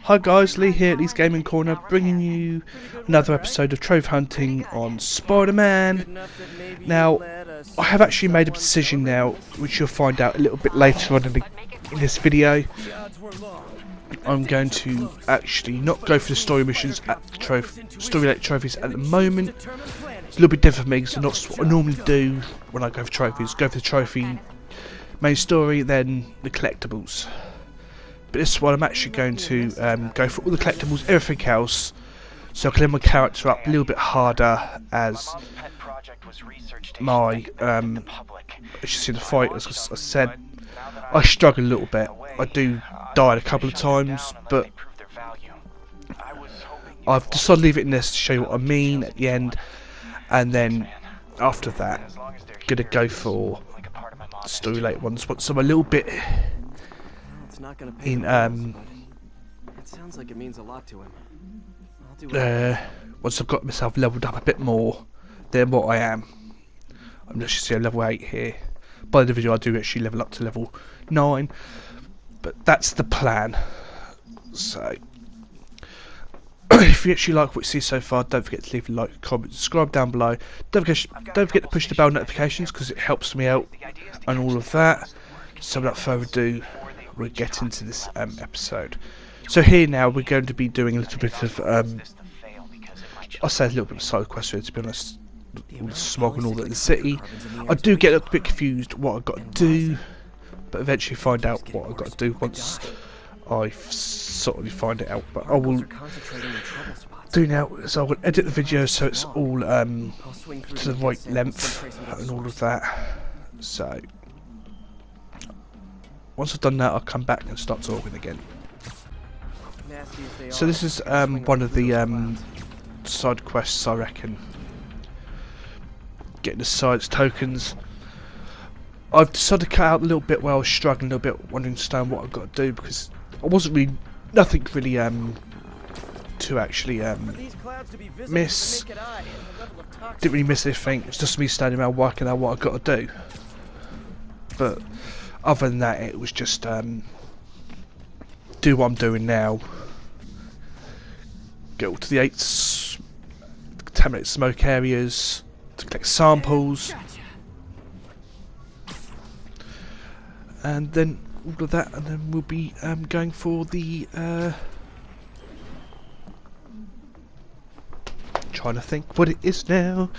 Hi guys, Lee here at Lee's Gaming Corner, bringing you another episode of Trophy Hunting on Spiderman. Now, I have actually made a decision now, which you'll find out a little bit later on in this video. I'm going to actually not go for the story missions at the story-related trophies at the moment. It's a little bit different for me, because it's not what I normally do when I go for trophies. Go for the trophy main story, then the collectibles. But this one I'm actually going to go for all the collectibles, everything else, so I can let my character up a little bit harder as my, as you see the fight, as I said, I struggle a little bit. I do die a couple of times, but I've decided to leave it in this to show you what I mean at the end, and then after that, gonna go for story related ones, once I'm a little bit in it sounds like it means a lot to him. I'll do once I've got myself leveled up a bit more than what I am. I'm just see level 8 here. By the video I do actually level up to level 9, but that's the plan. So if you actually like what you see so far, don't forget to leave a like, comment, subscribe down below. Don't forget to push the bell notifications, because it helps me out and all of that. So without further ado, we'll get into this episode. So here now we're going to be doing a little bit of I'll say a little bit of side quest here, to be honest. All the smog and all that in the city. I do get a bit confused what I've got to do, but eventually find out what I've got to do once I sort of find it out. But I will do now is I will edit the video so it's all to the right length and all of that. So once I've done that, I'll come back and start talking again. So this is one of the side quests, I reckon. Getting the sides tokens. I've decided to cut out a little bit where I was struggling a little bit, wanting to understand what I've got to do, because I wasn't really, nothing really to actually miss. Didn't really miss anything. It's just me standing around working out what I've got to do. But other than that, it was just do what I'm doing now. Go to the 8 contaminated smoke areas to collect samples, and then all of that, and then we'll be going for the trying to think what it is now.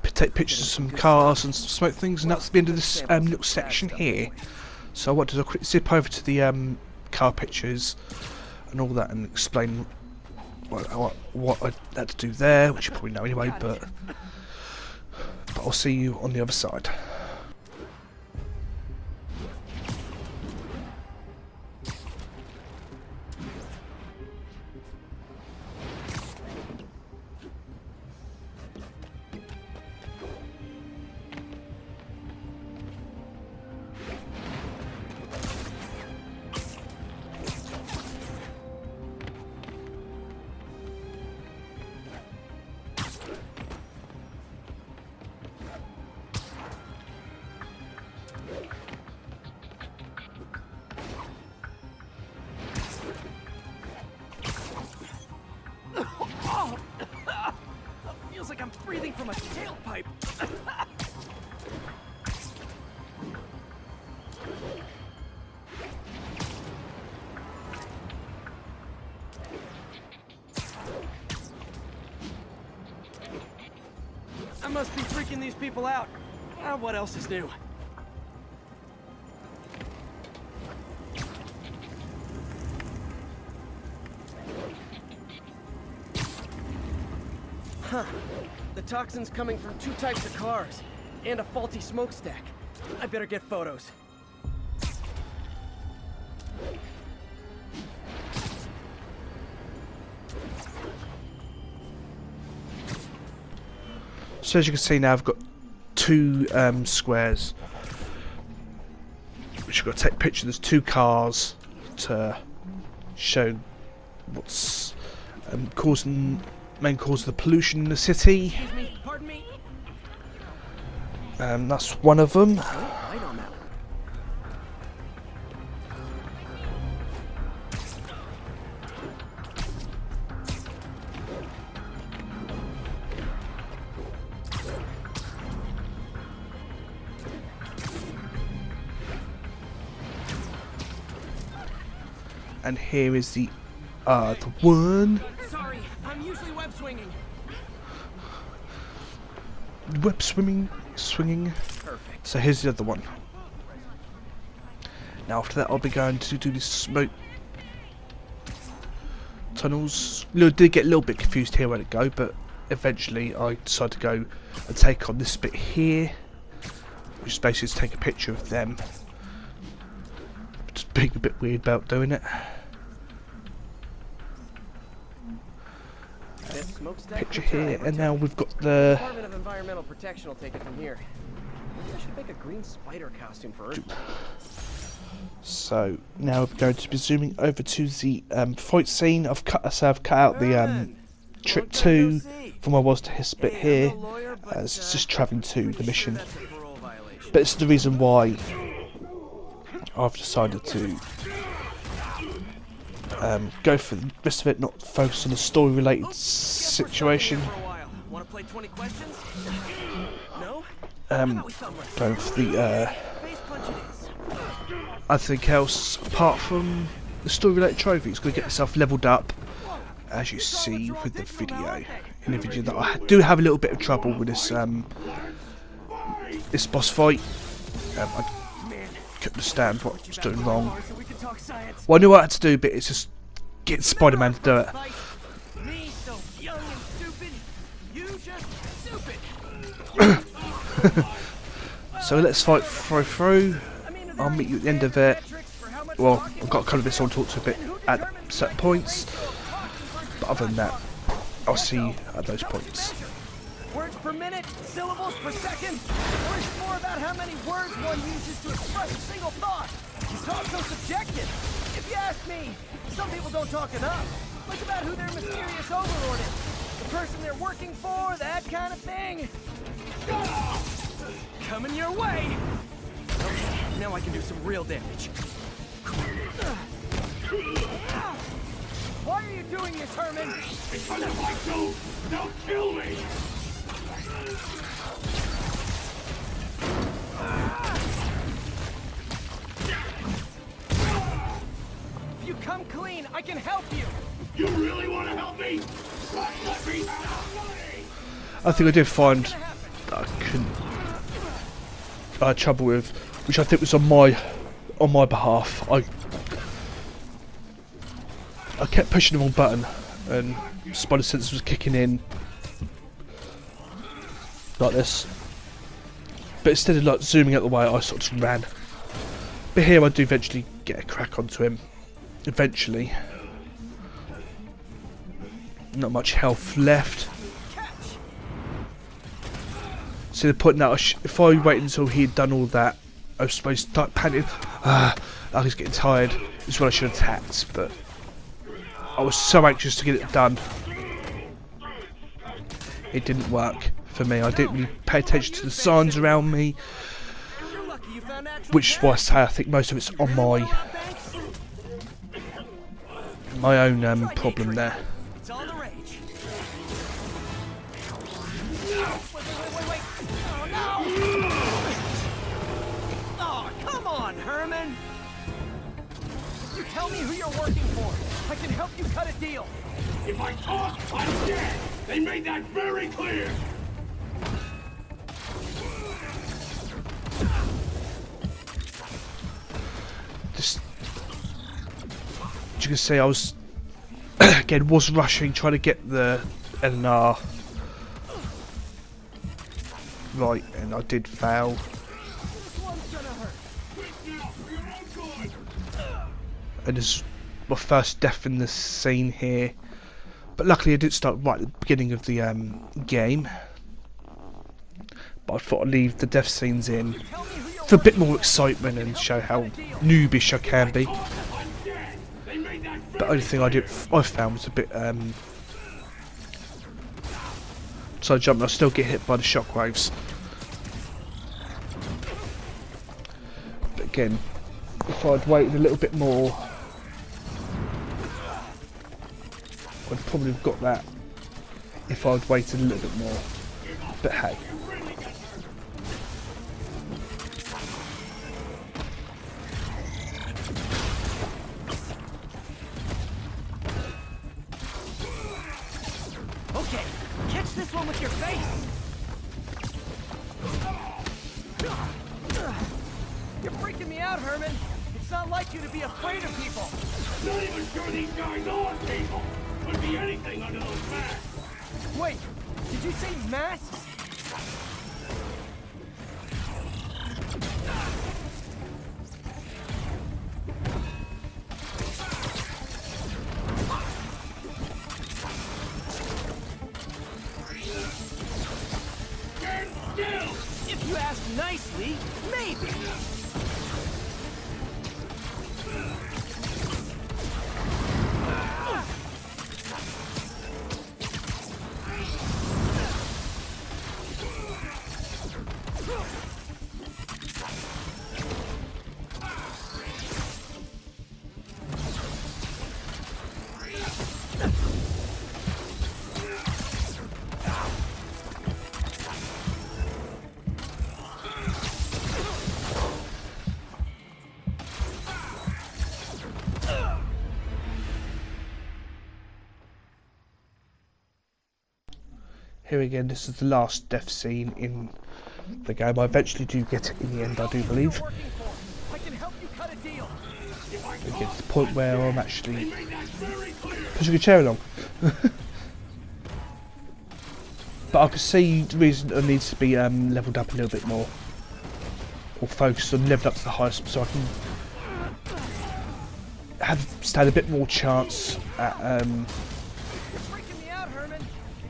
Take pictures of some cars and some smoke things, and that's the end of this little section here. So I wanted to quick zip over to the car pictures and all that, and explain what I had to do there, which you probably know anyway, but I'll see you on the other side. Feels like I'm breathing from a tailpipe. I must be freaking these people out. What else is new? Huh. The toxin's coming from 2 types of cars, and a faulty smokestack. I better get photos. So as you can see now, I've got 2 squares, which I've got to take pictures. There's 2 cars to show what's main cause of the pollution in the city. Pardon me. That's one of them. and here is the other one. Sorry, I'm usually web swinging. Web swinging. Perfect. So here's the other one. Now after that I'll be going to do the smoke tunnels. I did get a little bit confused here where to go, but eventually I decided to go and take on this bit here, which is basically to take a picture of them. Just being a bit weird about doing it. Picture here, and now we've got the Department of Environmental Protection will take it from here. Maybe I should make a green spider costume for Earth. So now we're going to be zooming over to the fight scene. I've cut out the trip 2 from where I was to this bit here. It's just travelling to the mission, but it's the reason why I've decided to go for the rest of it, not focus on the story related situation. Want to play 20 questions? No? Going for the anything else apart from the story related trophies. Going to get myself leveled up, as you see with the video. In the video that I do have a little bit of trouble with this this boss fight. I couldn't understand what I was doing wrong. Well, I knew what I had to do, but it's just getting Spiderman to do it. Me so young and stupid, you just stupid. So let's fight through. I'll meet you at the end of it. Well, I've got kind of this on talk to a bit at certain points, but other than that, I'll see you at those points. Words per minute, syllables per second, or is it more about how many words one uses to express a single thought? It's all so subjective. If you ask me, some people don't talk enough. Like about who their mysterious overlord is, the person they're working for, that kind of thing. Coming your way. Okay, now I can do some real damage. Why are you doing this, Herman? Because if I do, they'll kill me! If you come clean, I can help you. You really want to help me? Right, let me I think I did find that I couldn't trouble with, which I think was on my behalf. I kept pushing the wrong button, and spider sense was kicking in like this. But instead of like zooming out the way, I sort of just ran. But here I do eventually get a crack onto him. Eventually. Not much health left. See the point now, if I waited until he had done all that, I was supposed to start panting. I was getting tired. This is when I should have attacked, but I was so anxious to get it done. It didn't work for me. I didn't really pay attention to the signs around me, which is why I say I think most of it's on my own problem there. It's all the rage. Wait. Oh, no! Oh, come on, Herman! You tell me who you're working for. I can help you cut a deal. If I talk, I'm dead! They made that very clear! Just, as you can see, I was again was rushing, trying to get the LNR right, and I did fail. And this is my first death in the scene here, but luckily I didn't start right at the beginning of the game. But I thought I'd leave the death scenes in for a bit more excitement and show how noobish I can be. The only thing I found was a bit so I jumped and I still get hit by the shockwaves. But again, if I'd waited a little bit more, I'd probably have got that if I'd waited a little bit more. But hey. Okay, catch this one with your face. You're freaking me out, Herman. It's not like you to be afraid of people. Not even sure these guys are people. Could be anything under those masks. Wait, did you say masks? Stand still! If you ask nicely, maybe. Here again, this is the last death scene in the game. I eventually do get it in the end, I do believe. I can help you cut a deal. I get to the point where I'm actually pushing a chair along. But I can see the reason it needs to be levelled up a little bit more. Or focused on levelling up to the highest, so I can stand a bit more chance at Freaking me out, Herman.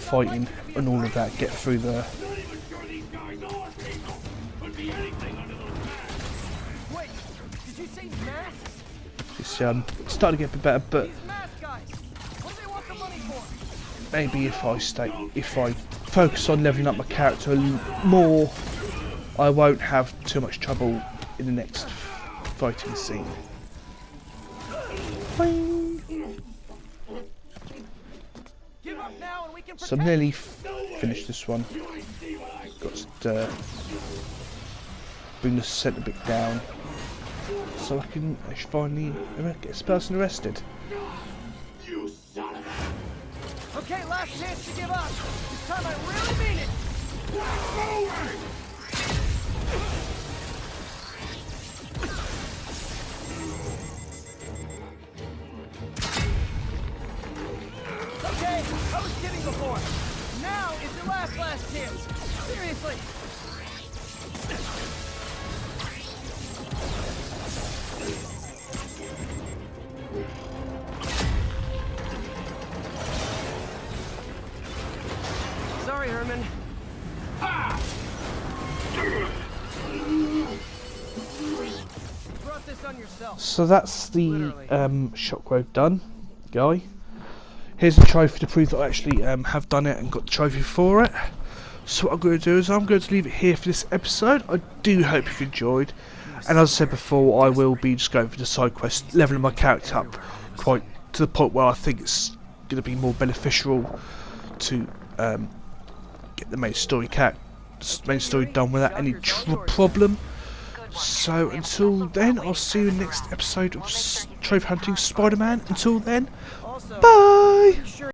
fighting and all of that, get through the... Not even sure these guys are people. Could be anything under those masks. Wait, did you say masks? It's starting to get a bit better, but These mask guys. What do they want the money for? maybe if I focus on levelling up my character more, I won't have too much trouble in the next fighting scene. Boing. Give up now and we can So I'm nearly finished this one. Got to bring the centre bit down so I can actually finally get this person arrested. You son of a... Okay, last chance to give up. This time I really mean it. Okay, I was kidding before. Now is your last chance. Seriously. Sorry, Herman. You brought this on yourself. So that's the shockwave done, guy. Here's the trophy to prove that I actually have done it and got the trophy for it. So what I'm going to do is I'm going to leave it here for this episode. I do hope you've enjoyed. And as I said before, I will be just going for the side quest, levelling my character up quite to the point where I think it's going to be more beneficial to get the main story done without any problem. So until then, I'll see you in the next episode of Trophy Hunting Spider-Man. Until then, bye!